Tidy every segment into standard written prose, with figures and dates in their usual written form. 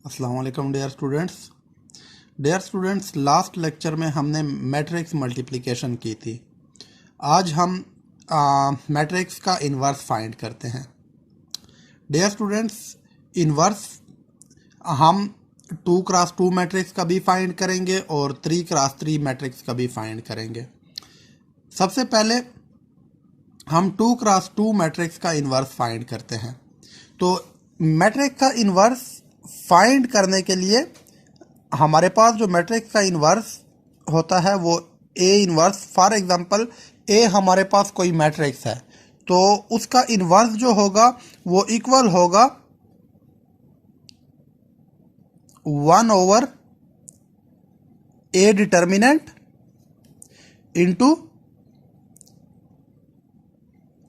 अस्सलाम वालेकुम dear students, last lecture में हमने मैट्रिक्स मल्टीप्लिकेशन की थी। आज हम मैट्रिक्स का इन्वर्स फाइंड करते हैं। डियर स्टूडेंट्स, इन्वर्स हम 2x2 मैट्रिक्स का भी फाइंड करेंगे और 3x3 मैट्रिक्स का भी फाइंड करेंगे। सबसे पहले हम 2x2 मैट्रिक्स का इन्वर्स फाइंड करते हैं। तो मैट्रिक्स का इन्वर्स फाइंड करने के लिए हमारे पास जो मैट्रिक्स का इन्वर्स होता है वो ए इन्वर्स, फॉर एग्जांपल ए हमारे पास कोई मैट्रिक्स है तो उसका इन्वर्स जो होगा वो इक्वल होगा 1/a determinant into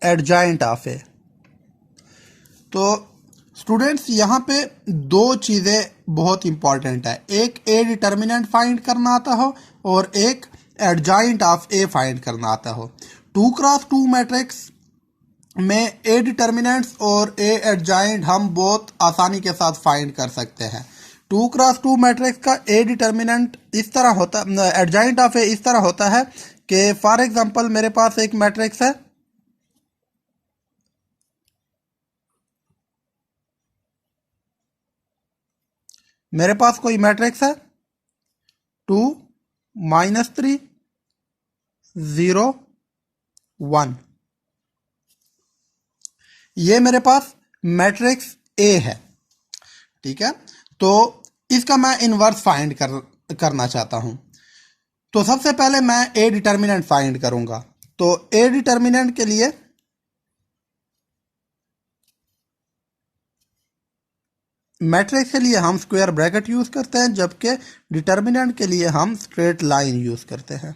adjoint of A. तो स्टूडेंट्स, यहाँ पे दो चीज़ें बहुत इंपॉर्टेंट है, एक ए डिटर्मिनेंट फाइंड करना आता हो और एक एडजॉइंट ऑफ ए फाइंड करना आता हो। 2x2 मैट्रिक्स में ए डिटर्मिनेंट्स और ए एडजॉइंट हम बहुत आसानी के साथ फाइंड कर सकते हैं। 2x2 मैट्रिक्स का ए डिटर्मिनेंट इस तरह होता है, एडजॉइंट ऑफ ए इस तरह होता है कि फॉर एग्जांपल मेरे पास एक मैट्रिक्स है, मेरे पास कोई मैट्रिक्स है 2 -3 0 1। ये मेरे पास मैट्रिक्स ए है, ठीक है। तो इसका मैं इन्वर्स फाइंड करना चाहता हूं। तो सबसे पहले मैं ए डिटर्मिनेंट फाइंड करूंगा। तो ए डिटर्मिनेंट के लिए मैट्रिक्स के लिए हम स्क्वायर ब्रैकेट यूज करते हैं, जबकि डिटर्मिनेंट के लिए हम स्ट्रेट लाइन यूज करते हैं।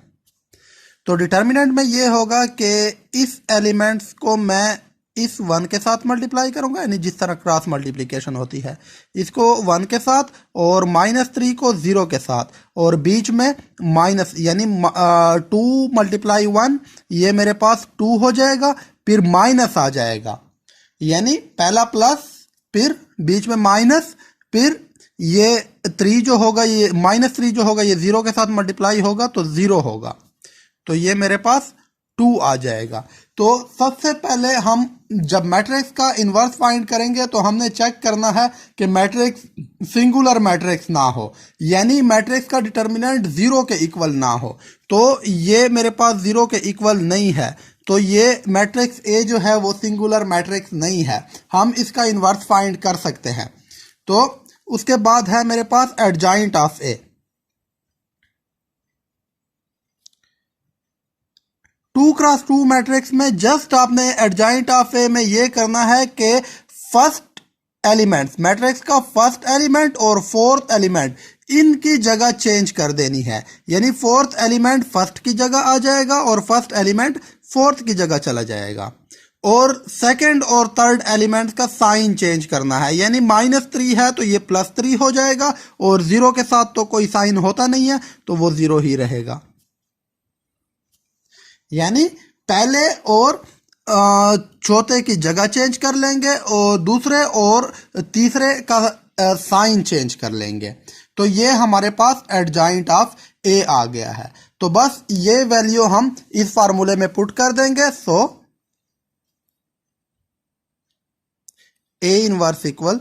तो डिटर्मिनेंट में ये होगा कि इस एलिमेंट्स को मैं इस 1 के साथ मल्टीप्लाई करूंगा, यानी जिस तरह क्रॉस मल्टीप्लिकेशन होती है, इसको 1 के साथ और -3 को 0 के साथ, और बीच में माइनस यानी 2 × 1 ये मेरे पास 2 हो जाएगा, फिर माइनस आ जाएगा, यानी पहला प्लस फिर बीच में माइनस, फिर ये 3 जो होगा, ये -3 जो होगा ये 0 के साथ मल्टीप्लाई होगा तो 0 होगा, तो ये मेरे पास 2 आ जाएगा। तो सबसे पहले हम जब मैट्रिक्स का इन्वर्स फाइंड करेंगे तो हमने चेक करना है कि मैट्रिक्स सिंगुलर मैट्रिक्स ना हो, यानी मैट्रिक्स का डिटर्मिनेंट 0 के इक्वल ना हो। तो ये मेरे पास 0 के इक्वल नहीं है, तो ये मैट्रिक्स ए जो है वो सिंगुलर मैट्रिक्स नहीं है, हम इसका इन्वर्स फाइंड कर सकते हैं। तो उसके बाद है मेरे पास adjoint of A. 2x2 matrix में जस्ट आपने एडजॉइंट ऑफ ए में ये करना है कि फर्स्ट एलिमेंट्स, मैट्रिक्स का फर्स्ट एलिमेंट और फोर्थ एलिमेंट, इनकी जगह चेंज कर देनी है, यानी फोर्थ एलिमेंट फर्स्ट की जगह आ जाएगा और फर्स्ट एलिमेंट फोर्थ की जगह चला जाएगा, और सेकंड और थर्ड एलिमेंट का साइन चेंज करना है, यानी -3 है तो ये +3 हो जाएगा, और 0 के साथ तो कोई साइन होता नहीं है तो वो 0 ही रहेगा। यानी पहले और चौथे की जगह चेंज कर लेंगे और दूसरे और तीसरे का साइन चेंज कर लेंगे, तो ये हमारे पास एडजॉइंट ऑफ ए आ गया है। तो बस ये वैल्यू हम इस फार्मूले में पुट कर देंगे। So A inverse equal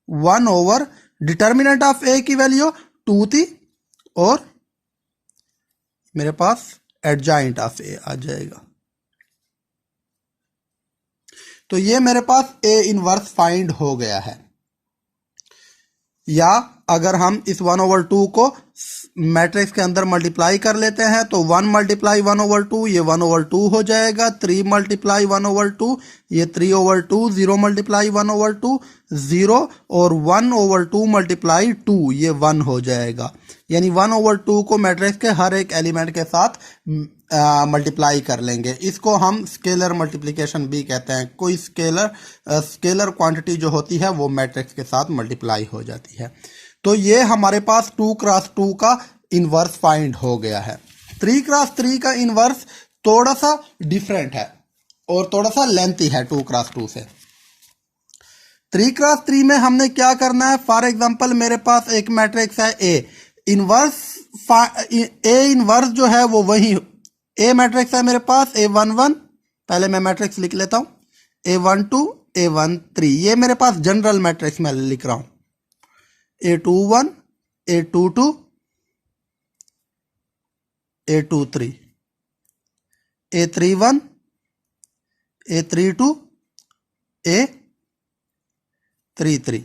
1/, determinant of A की वैल्यू 2 थी और मेरे पास एडजॉइंट ऑफ ए आ जाएगा। तो ये मेरे पास ए इनवर्स फाइंड हो गया है। या अगर हम इस 1/2 को मैट्रिक्स के अंदर मल्टीप्लाई कर लेते हैं तो 1 × 1/2 ये 1/2 हो जाएगा, 3 × 1/2 ये 3/2, 0 × 1/2 0, और 1/2 × 2 ये 1 हो जाएगा, यानी 1/2 को मैट्रिक्स के हर एक एलिमेंट के साथ मल्टीप्लाई कर लेंगे। इसको हम स्केलर मल्टीप्लिकेशन भी कहते हैं। कोई स्केलर क्वांटिटी जो होती है वो मैट्रिक्स के साथ मल्टीप्लाई हो जाती है। तो ये हमारे पास 2x2 का इन्वर्स फाइंड हो गया है। 3x3 का इन्वर्स थोड़ा सा डिफरेंट है और थोड़ा सा लेंथी है 2x2 से। 3x3 में हमने क्या करना है? फॉर एग्जांपल मेरे पास एक मैट्रिक्स है ए इनवर्स, ए इनवर्स जो है वो वही ए मैट्रिक्स है मेरे पास A11, पहले मैं मैट्रिक्स लिख लेता हूं, A12 A13, ये मेरे पास जनरल मैट्रिक्स में लिख रहा हूं, A21 A22 A23 A31 A32 A33,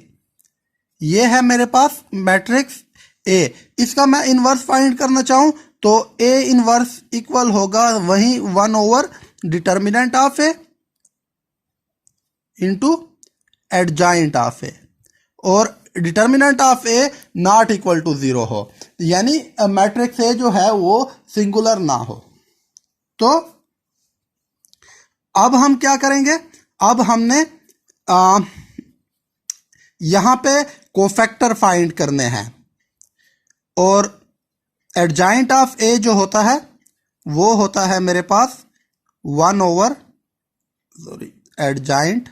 ये है मेरे पास मैट्रिक्स ए। इसका मैं इनवर्स फाइंड करना चाहूं तो ए इनवर्स इक्वल होगा वही 1 over determinant of A into adjoint of A, और determinant of A not equal to 0 हो, यानी मैट्रिक्स ए जो है वो सिंगुलर ना हो। तो अब हम क्या करेंगे? अब हमने यहां पे कोफैक्टर फाइंड करने हैं, और एडजॉइंट ऑफ ए जो होता है वो होता है मेरे पास 1 ओवर एडजॉइंट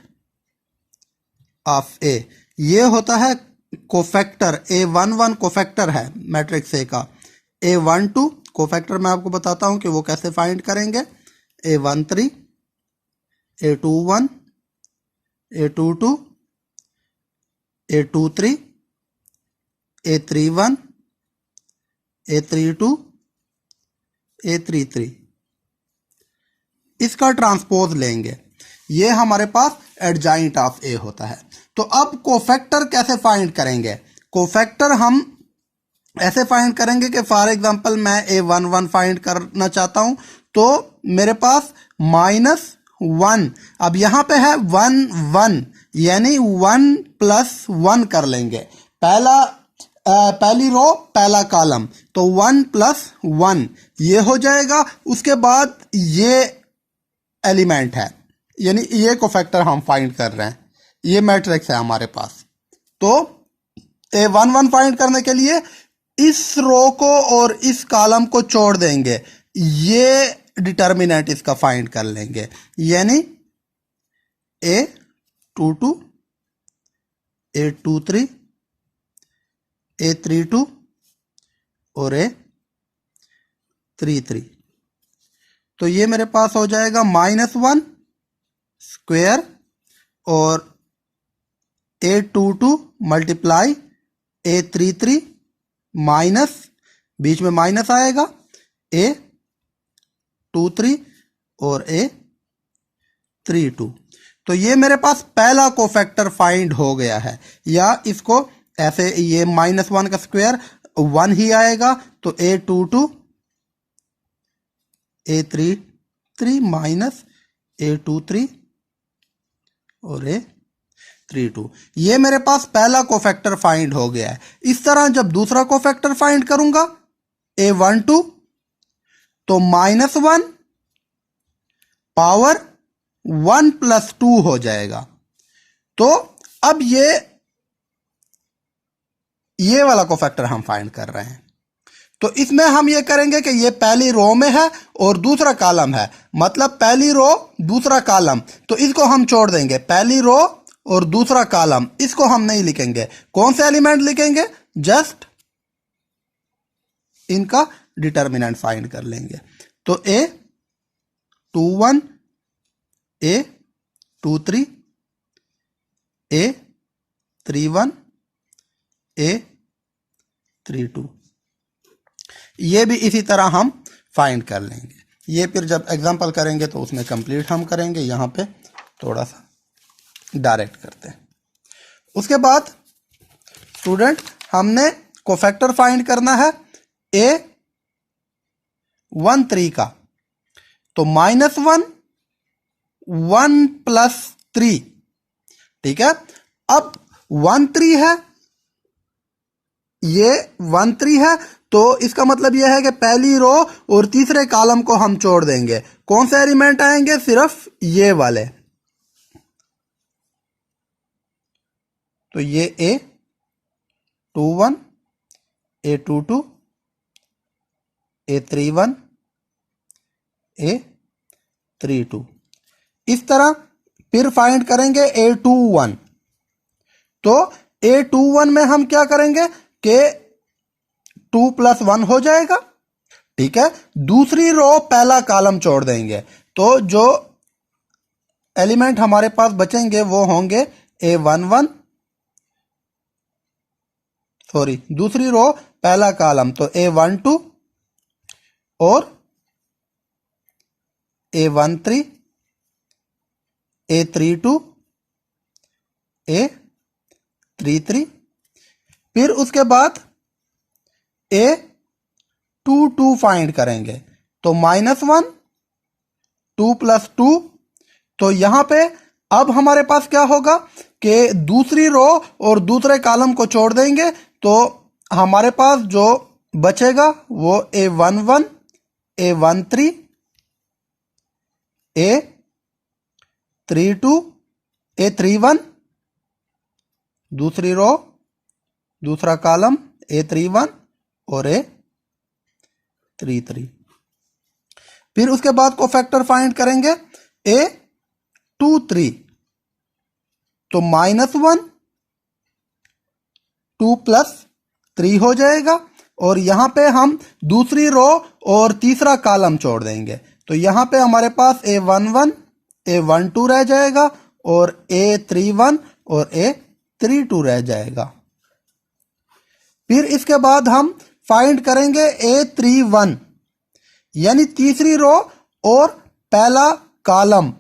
ऑफ ए, ये होता है कोफैक्टर। A11 कोफैक्टर है मैट्रिक्स ए का। A12 कोफैक्टर मैं आपको बताता हूं कि वो कैसे फाइंड करेंगे। A13 A21 A22 A23 A31 A32 A33, इसका ट्रांसपोज लेंगे, ये हमारे पास एडजॉइंट ऑफ ए होता है। तो अब कोफैक्टर कैसे फाइंड करेंगे? कोफैक्टर हम ऐसे फाइंड करेंगे कि फॉर एग्जांपल मैं A11 फाइंड करना चाहता हूं, तो मेरे पास -1, अब यहां पे है 1 1, यानी 1 + 1 कर लेंगे, पहली रो पहला कॉलम, तो 1 + 1 ये हो जाएगा। उसके बाद ये एलिमेंट है, यानी ये कोफैक्टर हम फाइंड कर रहे हैं, ये मैट्रिक्स है हमारे पास। तो A11 फाइंड करने के लिए इस रो को और इस कॉलम को छोड़ देंगे, ये डिटर्मिनेंट इसका फाइंड कर लेंगे, यानी A22 A23 A32 और A33। तो ये मेरे पास हो जाएगा -1 स्क्वायर और A22 मल्टीप्लाई A33 माइनस, बीच में माइनस आएगा, A23 और A32। तो ये मेरे पास पहला कोफैक्टर फाइंड हो गया है, या इसको ऐसे, ये -1 का स्क्वायर 1 ही आएगा, तो A22 A33 माइनस A23 और A32, ये मेरे पास पहला कोफैक्टर फाइंड हो गया है। इस तरह जब दूसरा कोफैक्टर फाइंड करूंगा A12, तो -1 पावर 1 + 2 हो जाएगा। तो अब ये वाला कोफैक्टर हम फाइंड कर रहे हैं। तो इसमें हम ये करेंगे कि ये पहली रो में है और दूसरा कॉलम है, मतलब पहली रो दूसरा कॉलम, तो इसको हम छोड़ देंगे, पहली रो और दूसरा कॉलम, इसको हम नहीं लिखेंगे। कौन से एलिमेंट लिखेंगे? जस्ट इनका डिटर्मिनेंट फाइंड कर लेंगे। तो A21 A23 A31 A32, ये भी इसी तरह हम फाइंड कर लेंगे। ये फिर जब एग्जांपल करेंगे तो उसमें कंप्लीट हम करेंगे, यहाँ पे थोड़ा सा डायरेक्ट करते हैं। उसके बाद स्टूडेंट हमने कोफैक्टर फाइंड करना है A13 का, तो -1 1 + 3, ठीक है। अब 1 3 है, ये 1 3 है, तो इसका मतलब यह है कि पहली रो और तीसरे कॉलम को हम छोड़ देंगे। कौन से एलिमेंट आएंगे? सिर्फ ये वाले। तो ये A21 A22 A31 A32, इस तरह फिर फाइंड करेंगे A21, तो A21 में हम क्या करेंगे कि 2 + 1 हो जाएगा। ठीक है, दूसरी रो पहला कॉलम छोड़ देंगे, तो जो एलिमेंट हमारे पास बचेंगे वो होंगे A11, सॉरी दूसरी रो पहला कॉलम तो A12 और A13, A32, A33। फिर उसके बाद A22 फाइंड करेंगे, तो -1, 2 + 2। तो यहां पे अब हमारे पास क्या होगा कि दूसरी रो और दूसरे कॉलम को छोड़ देंगे, तो हमारे पास जो बचेगा वो A11, A13, A32, A31, दूसरी रो दूसरा कॉलम A31 और A33। फिर उसके बाद कोफैक्टर फाइंड करेंगे A23, तो -1, 2 + 3 हो जाएगा, और यहां पे हम दूसरी रो और तीसरा कॉलम छोड़ देंगे, तो यहां पे हमारे पास A11, A12 रह जाएगा और A31 और A32 रह जाएगा। फिर इसके बाद हम फाइंड करेंगे A31, यानी तीसरी रो और पहला कॉलम।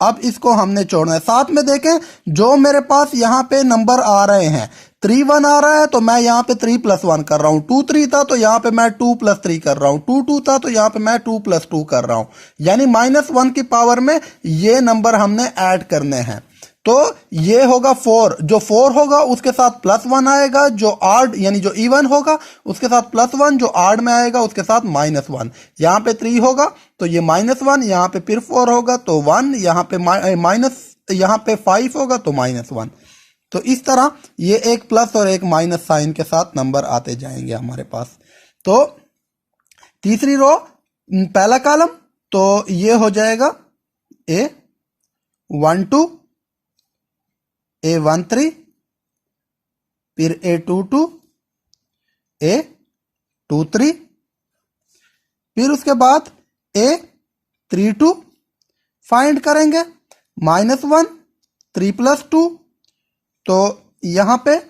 अब इसको हमने छोड़ना है। साथ में देखें, जो मेरे पास यहां पे नंबर आ रहे हैं, 31 आ रहा है तो मैं यहां पे 3 + 1 कर रहा हूं, 23 था तो यहां पे मैं 2 + 3 कर रहा हूं, 22 था तो यहां पे मैं 2 + 2 कर रहा हूं, यानी -1 की पावर में ये नंबर हमने ऐड करने हैं। तो ये होगा 4, जो 4 होगा उसके साथ +1 आएगा, जो आड यानी जो इवन होगा उसके साथ +1, जो आड में आएगा उसके साथ -1। यहां पे 3 होगा तो ये -1, यहां पे फिर 4 होगा तो 1, यहां पे यहां पे 5 होगा तो -1। तो इस तरह ये एक प्लस और एक माइनस साइन के साथ नंबर आते जाएंगे हमारे पास। तो तीसरी रो पहला कॉलम, तो ये हो जाएगा A12, A13, फिर A22, A23, फिर उसके बाद A32 फाइंड करेंगे, -1, 3 + 2, तो यहां पे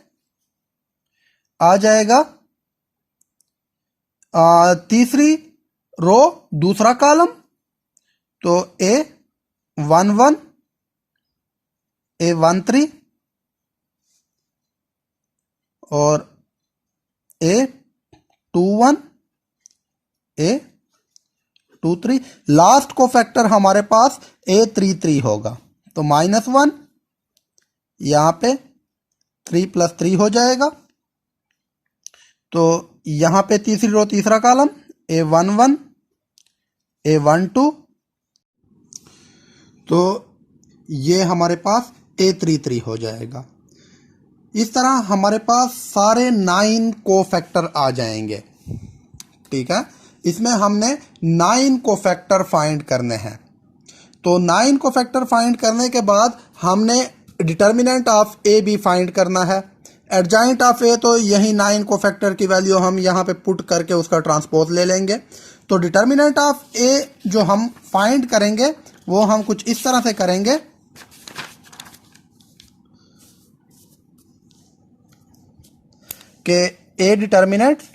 आ जाएगा तीसरी रो दूसरा कॉलम, तो A11, A13 और A21, A23। लास्ट को फैक्टर हमारे पास A33 होगा, तो -1, यहां पे 3 + 3 हो जाएगा, तो यहां पे तीसरी रो तीसरा कॉलम A11, A12, तो ये हमारे पास A33 हो जाएगा। इस तरह हमारे पास सारे 9 को फैक्टर आ जाएंगे। ठीक है, इसमें हमने 9 को फैक्टर फाइंड करने हैं। तो 9 को फैक्टर फाइंड करने के बाद हमने डिटर्मिनेंट ऑफ ए भी फाइंड करना है, एडजॉइंट ऑफ ए, तो यही 9 को फैक्टर की वैल्यू हम यहाँ पे पुट करके उसका ट्रांसपोज ले लेंगे। तो डिटर्मिनेंट ऑफ ए जो हम फाइंड करेंगे वो हम कुछ इस तरह से करेंगे कि ए डिटर्मिनेंट्स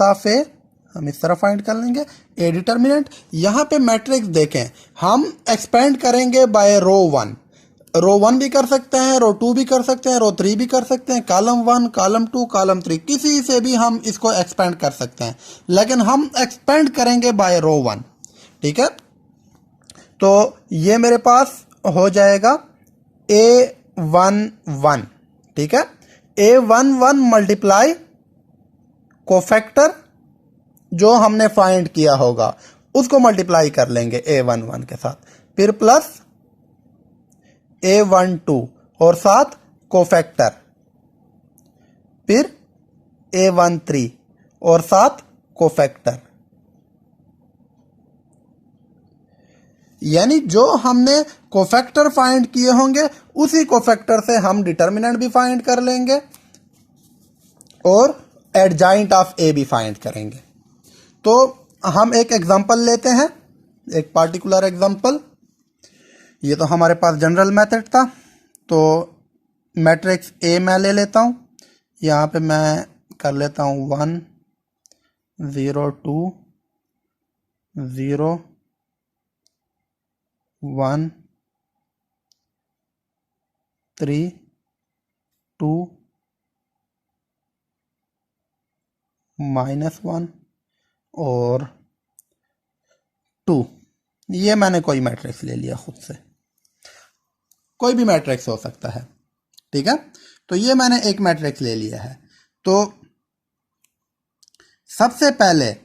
ऑफ ए हम इस तरह फाइंड कर लेंगे। ए डिटर्मिनेंट, यहां पे मैट्रिक्स देखें, हम एक्सपेंड करेंगे बाय रो 1, रो 1 भी कर सकते हैं, रो 2 भी कर सकते हैं, रो 3 भी कर सकते हैं, कॉलम 1, कॉलम 2, कॉलम 3, किसी से भी हम इसको एक्सपेंड कर सकते हैं, लेकिन हम एक्सपेंड करेंगे बाय रो 1। ठीक है, तो ये मेरे पास हो जाएगा A11। ठीक है, A11 मल्टीप्लाई कोफैक्टर जो हमने फाइंड किया होगा उसको मल्टीप्लाई कर लेंगे A11 के साथ, फिर प्लस A12 और साथ कोफैक्टर, फिर A13 और साथ कोफैक्टर। यानी जो हमने कोफैक्टर फाइंड किए होंगे उसी कोफैक्टर से हम डिटर्मिनेंट भी फाइंड कर लेंगे और एडजॉइंट ऑफ ए भी फाइंड करेंगे। तो हम एक एग्जांपल लेते हैं, एक पार्टिकुलर एग्जांपल। ये तो हमारे पास जनरल मेथड था, तो मैट्रिक्स ए मैं ले लेता हूँ। यहाँ पे मैं कर लेता हूँ 1 0 2 0 1 3 2 -1 और 2। ये मैंने कोई मैट्रिक्स ले लिया खुद से, कोई भी मैट्रिक्स हो सकता है, ठीक है। तो ये मैंने एक मैट्रिक्स ले लिया है। तो सबसे पहले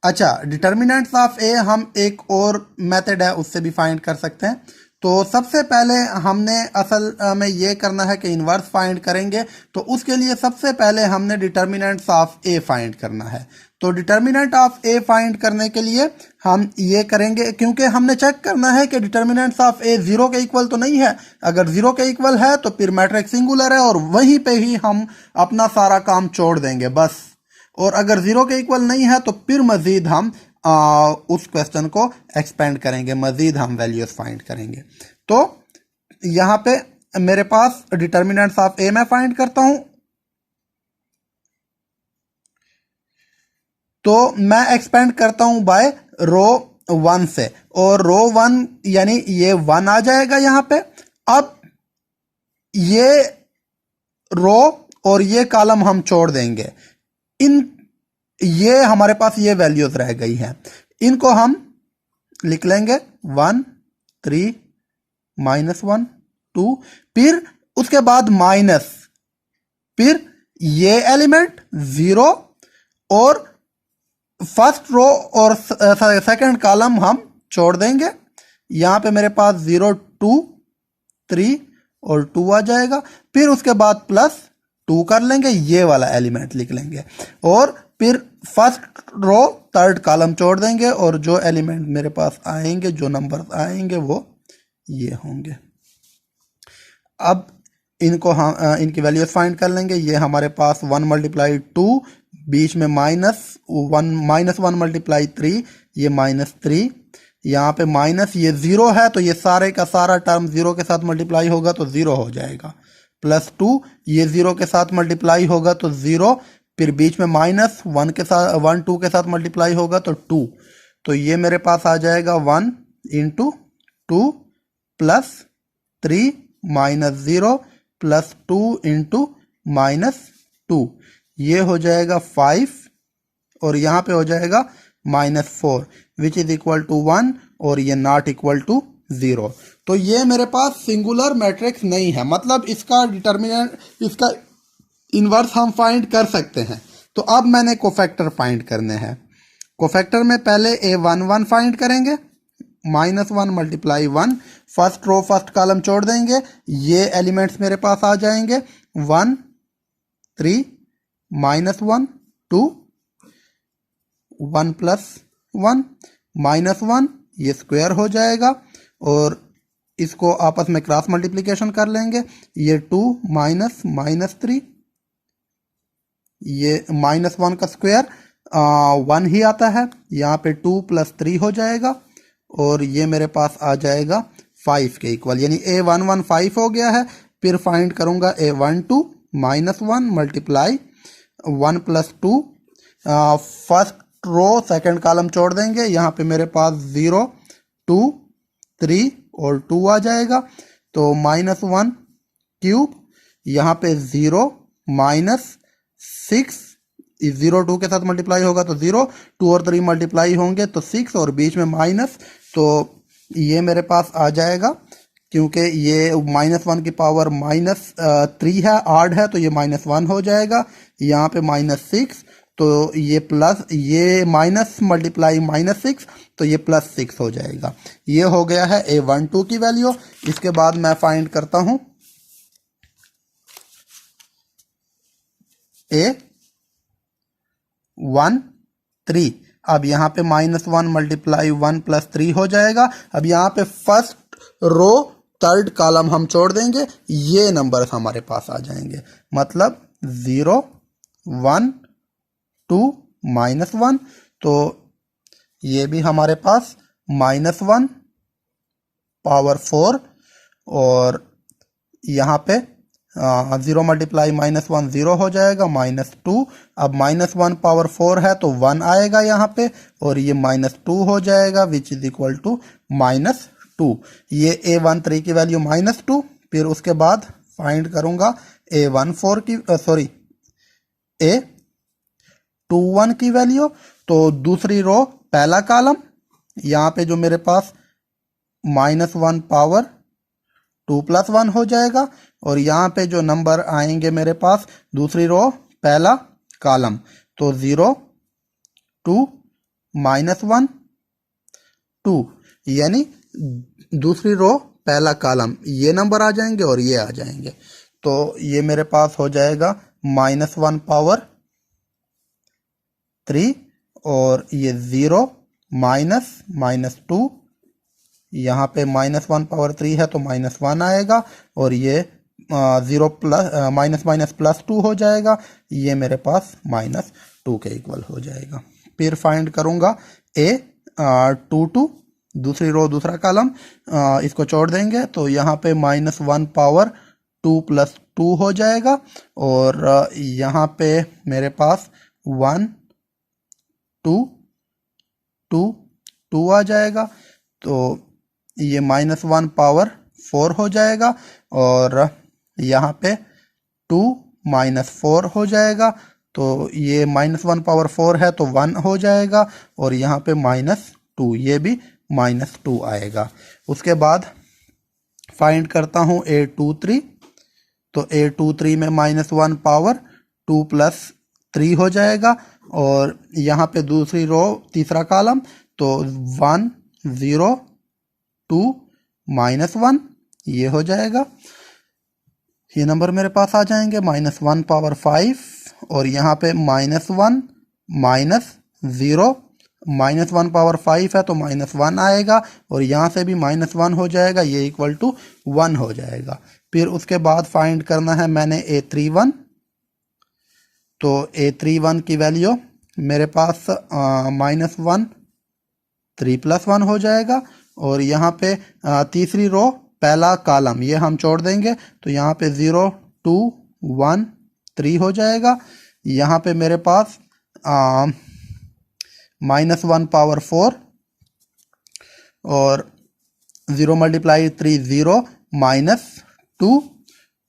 अच्छा, डिटर्मिनेंट्स ऑफ ए हम एक और मेथड है उससे भी फाइंड कर सकते हैं। तो सबसे पहले हमने असल में ये करना है कि इन्वर्स फाइंड करेंगे, तो उसके लिए सबसे पहले हमने डिटर्मिनेंट्स ऑफ ए फाइंड करना है। तो डिटर्मिनेंट ऑफ ए फाइंड करने के लिए हम ये करेंगे, क्योंकि हमने चेक करना है कि डिटर्मिनेंट्स ऑफ ए 0 के इक्वल तो नहीं है। अगर 0 के इक्वल है तो फिर मैट्रिक्स सिंगुलर है और वहीं पे ही हम अपना सारा काम छोड़ देंगे बस। और अगर 0 के इक्वल नहीं है तो फिर मज़ीद हम उस क्वेश्चन को एक्सपेंड करेंगे, मज़ीद हम वैल्यूज फाइंड करेंगे। तो यहाँ पे मेरे पास डिटर्मिनेंट्स ऑफ ए मैं फाइंड करता हूँ। तो मैं एक्सपेंड करता हूँ बाय रो 1 से, और रो 1 यानी ये 1 आ जाएगा यहाँ पे। अब ये रो और ये कॉलम हम छोड़ देंगे, ये हमारे पास ये वैल्यूज रह गई हैं, इनको हम लिख लेंगे 1 3 -1 2, फिर उसके बाद माइनस, फिर ये एलिमेंट 0 और फर्स्ट रो और सेकंड कॉलम हम छोड़ देंगे। यहां पे मेरे पास 0 2 3 और 2 आ जाएगा। फिर उसके बाद +2 कर लेंगे, ये वाला एलिमेंट लिख लेंगे, और फिर फर्स्ट रो थर्ड कॉलम छोड़ देंगे, और जो एलिमेंट मेरे पास आएंगे, जो नंबर आएंगे वो ये होंगे। अब इनको हम इनकी वैल्यूज फाइंड कर लेंगे। ये हमारे पास 1 × 2, बीच में -1 × 3, ये -3। यहाँ पे माइनस, ये 0 है तो ये सारे का सारा टर्म 0 के साथ मल्टीप्लाई होगा तो 0 हो जाएगा। +2, ये 0 के साथ मल्टीप्लाई होगा तो 0, फिर बीच में -1 के साथ 1 2 के साथ मल्टीप्लाई होगा तो 2। तो ये मेरे पास आ जाएगा 1 × 2 +3 -0 +2 × -2, ये हो जाएगा 5, और यहाँ पे हो जाएगा -4 विच इज इक्वल टू 1, और ये नॉट इक्वल टू 0। तो ये मेरे पास सिंगुलर मैट्रिक्स नहीं है, मतलब इसका डिटर्मिनेंट, इसका इन्वर्स हम फाइंड कर सकते हैं। तो अब मैंने कोफैक्टर फाइंड करने हैं। कोफैक्टर में पहले A11 फाइंड करेंगे, -1 × 1, फर्स्ट रो फर्स्ट कॉलम छोड़ देंगे, ये एलिमेंट्स मेरे पास आ जाएंगे 1 3 -1 2 1 +1 -1, ये स्क्वायर हो जाएगा, और इसको आपस में क्रॉस मल्टीप्लिकेशन कर लेंगे। ये 2 -3, ये -1 का स्क्वायर 1 ही आता है, यहाँ पे 2 + 3 हो जाएगा, और ये मेरे पास आ जाएगा 5 के इक्वल, यानी A11 5 हो गया है। फिर फाइंड करूंगा A12 -1 × 1 + 2, first row second column छोड़ देंगे, यहाँ पे मेरे पास 0 2 3 और 2 आ जाएगा। तो -1^3, यहाँ पे 0 -6, 0 2 के साथ मल्टीप्लाई होगा तो 0, 2 और 3 मल्टीप्लाई होंगे तो 6, और बीच में माइनस, तो ये मेरे पास आ जाएगा, क्योंकि ये -1 की पावर -3 है, आड है, तो ये -1 हो जाएगा। यहाँ पे -6, तो ये प्लस, ये माइनस मल्टीप्लाई -6, तो ये +6 हो जाएगा। ये हो गया है A12 की वैल्यू। इसके बाद मैं फाइंड करता हूँ A13। अब यहाँ पे -1 मल्टीप्लाई 1 + 3 हो जाएगा। अब यहाँ पे फर्स्ट रो थर्ड कॉलम हम छोड़ देंगे, ये नंबर हमारे पास आ जाएंगे, मतलब 0 1 2 -1। तो ये भी हमारे पास -1 पावर 4 और यहाँ पे 0 मल्टीप्लाई -1 0 हो जाएगा, -2। अब -1 पावर 4 है तो 1 आएगा यहाँ पे, और ये -2 हो जाएगा विच इज इक्वल टू -2। ये A13 की वैल्यू -2। फिर उसके बाद फाइंड करूँगा A14 की सॉरी A21 की वैल्यू। तो दूसरी रो पहला कॉलम, यहाँ पे जो मेरे पास -1 पावर 2 + 1 हो जाएगा, और यहाँ पे जो नंबर आएंगे मेरे पास दूसरी रो पहला कॉलम, तो 0 2 -1 2, यानी दूसरी रो पहला कॉलम ये नंबर आ जाएंगे और ये आ जाएंगे। तो ये मेरे पास हो जाएगा -1 पावर 3 और ये 0 -2, यहाँ पे -1 पावर 3 है तो -1 आएगा, और ये 0 प्लस -+2 हो जाएगा, ये मेरे पास -2 के इक्वल हो जाएगा। फिर फाइंड करूँगा A22, दूसरी रो दूसरा कॉलम, इसको छोड़ देंगे तो यहाँ पे -1 पावर 2 + 2 हो जाएगा, और यहाँ पे मेरे पास 1 2 2 2 आ जाएगा, तो ये -1 पावर 4 हो जाएगा, और यहाँ पे 2 -4 हो जाएगा, तो ये -1 पावर 4 है तो 1 हो जाएगा, और यहाँ पे -2, ये भी -2 आएगा। उसके बाद फाइंड करता हूँ A23, तो A23 में -1 पावर 2 + 3 हो जाएगा, और यहाँ पे दूसरी रो तीसरा कॉलम, तो 1 0 2 -1, ये हो जाएगा, ये नंबर मेरे पास आ जाएंगे। -1 पावर 5, और यहाँ पे -1 -0, -1 पावर 5 है तो -1 आएगा, और यहाँ से भी -1 हो जाएगा, ये इक्वल टू 1 हो जाएगा। फिर उसके बाद फाइंड करना है मैंने A31, तो A31 की वैल्यू मेरे पास -1 3 + 1 हो जाएगा, और यहाँ पे तीसरी रो पहला कॉलम ये हम छोड़ देंगे, तो यहाँ पे 0 2 1 3 हो जाएगा। यहाँ पे मेरे पास -1 पावर 4 और 0 मल्टीप्लाई 3 0 -2,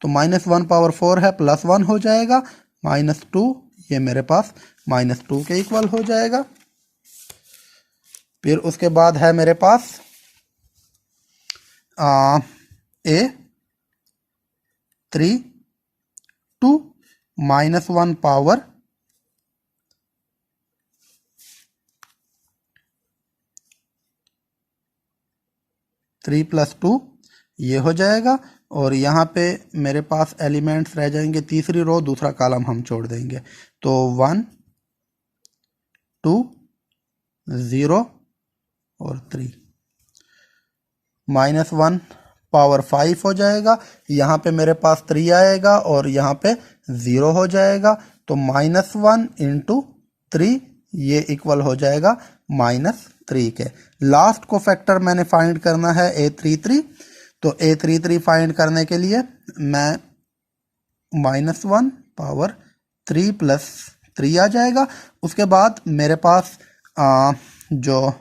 तो -1 पावर 4 है +1 हो जाएगा, -2, ये मेरे पास -2 के इक्वल हो जाएगा। फिर उसके बाद है मेरे पास A32 -1 पावर 3 + 2, ये हो जाएगा, और यहाँ पे मेरे पास एलिमेंट्स रह जाएंगे, तीसरी रो दूसरा कॉलम हम छोड़ देंगे, तो 1 2 0 और 3, -1 पावर 5 हो जाएगा, यहाँ पे मेरे पास 3 आएगा, और यहाँ पे 0 हो जाएगा, तो -1 × 3, ये इक्वल हो जाएगा -3 के। लास्ट को फैक्टर मैंने फाइंड करना है A33, तो A33 फाइंड करने के लिए मैं -1 पावर 3 + 3 आ जाएगा। उसके बाद मेरे पास जो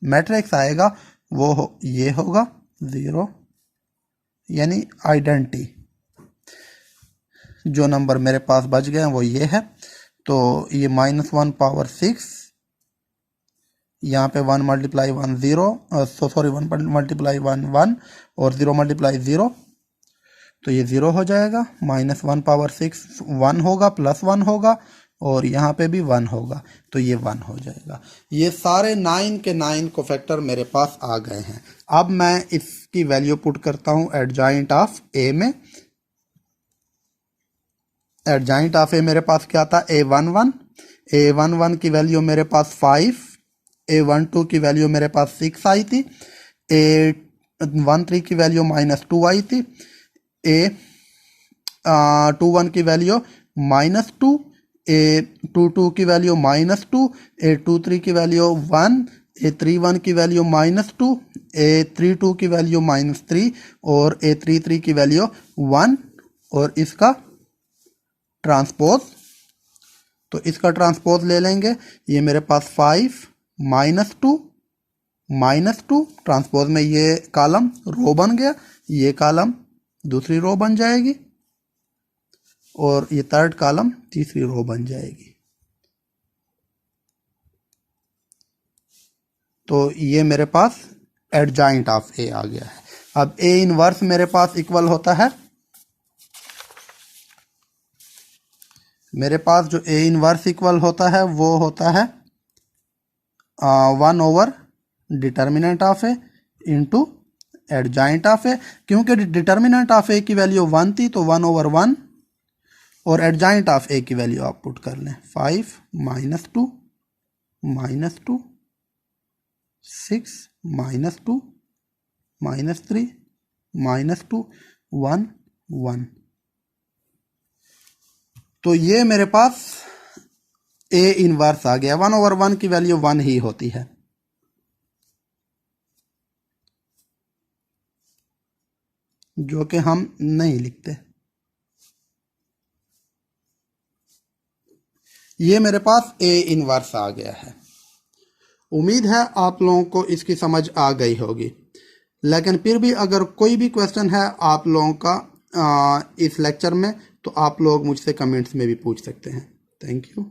मैट्रिक्स आएगा वो ये होगा 0, यानी आइडेंटिटी, जो नंबर मेरे पास बच गए हैं वो ये है। तो ये -1 पावर 6, यहाँ पे 1 मल्टीप्लाई 1 0, सॉरी 1 मल्टीप्लाई 1 1, और 0 मल्टीप्लाई 0, तो ये 0 हो जाएगा। -1 पावर 6 1 होगा, +1 होगा, और यहाँ पे भी 1 होगा, तो ये 1 हो जाएगा। ये सारे 9 के 9 को फैक्टर मेरे पास आ गए हैं। अब मैं इसकी वैल्यू पुट करता हूँ एडजॉइंट ऑफ ए में। एडजॉइंट ऑफ ए मेरे पास क्या था, A11 की वैल्यू मेरे पास 5 A12 की वैल्यू मेरे पास 6 आई थी, A13 की वैल्यू -2 आई थी, A21 की वैल्यू -2, A22 की वैल्यू -2, A23 की वैल्यू 1, A31 की वैल्यू -2, A32 की वैल्यू -3 और A33 की वैल्यू 1 और इसका ट्रांसपोज, तो इसका ट्रांसपोज ले लेंगे। ये मेरे पास 5 -2 ट्रांसपोज में ये कॉलम रो बन गया, ये कॉलम दूसरी रो बन जाएगी और ये थर्ड कॉलम तीसरी रो बन जाएगी। तो ये मेरे पास एडजॉइंट ऑफ ए आ गया है। अब ए इनवर्स मेरे पास इक्वल होता है, मेरे पास जो ए इनवर्स इक्वल होता है वो होता है 1 over determinant of A into adjoint of A. क्योंकि डिटर्मिनेंट ऑफ ए की वैल्यू 1 थी तो 1 ओवर 1 और एडजॉइंट ऑफ ए की वैल्यू आप पुट कर लें 5 -2 -2 6 -2 -3 -2 1 1। तो ये मेरे पास ए इनवर्स आ गया। 1 ओवर 1 की वैल्यू 1 ही होती है। जो कि हम नहीं लिखते। ये मेरे पास ए इनवर्स आ गया है। उम्मीद है आप लोगों को इसकी समझ आ गई होगी, लेकिन फिर भी अगर कोई भी क्वेश्चन है आप लोगों का इस लेक्चर में, तो आप लोग मुझसे कमेंट्स में भी पूछ सकते हैं। Thank you.